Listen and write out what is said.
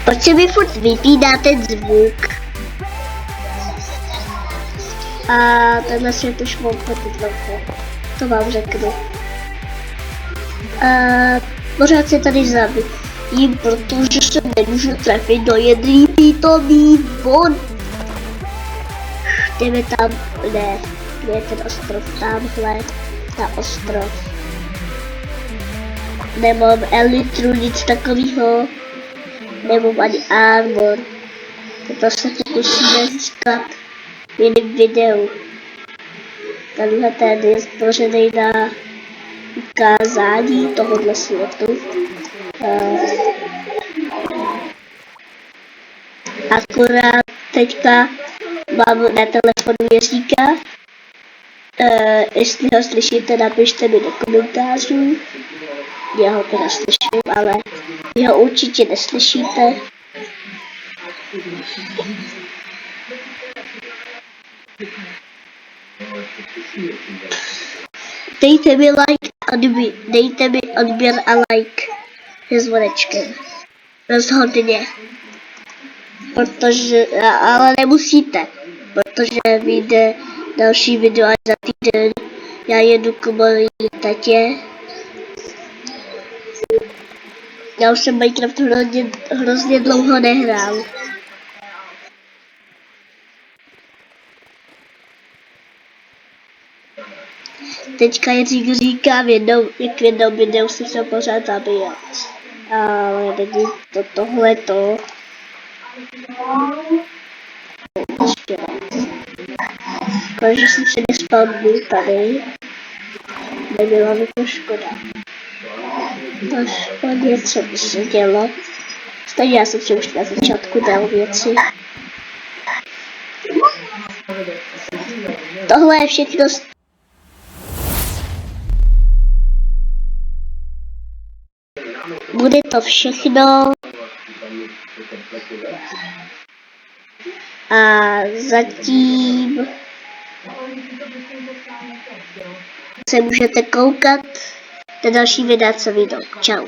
Proč se mi furt vypíná ten zvuk? A tenhle svět už mám chodit velkou. To vám řeknu. Pořád se tady zabijím, protože se nemůžu trefit do jedný pitomý vod. Jdeme tam, ne, je ten ostrov, tamhle, na ostrov. Nemám elitru, nic takového. Nemám ani armor. To se pokusíme získat v jiném videu. Tenhle ten je stvořený na ukázání tohohle světu. Akorát teďka mám na telefonu vězníka. Jestli ho slyšíte, napište mi do komentářů. Já ho teda slyším, ale vy ho určitě neslyšíte. Dejte mi like, dejte mi odběr a like se zvonečkem. Rozhodně. Protože, ale nemusíte, protože vyjde další video až za týden. Já jedu k mojí tatě. Já už jsem Minecraft hrozně dlouho nehrál. Teďka říkám jednou videu jsem se pořád zabíjat. Ale není to tohleto. Ještě ne. Protože jsem se nespavnil tady. Nebyla mi to škoda. Aspoň něco by se dělo. Stejně já jsem si už na začátku dal věci. Tohle je všechno. Bude to všechno. A zatím se můžete koukat na další videa, co vyjdou. Čau.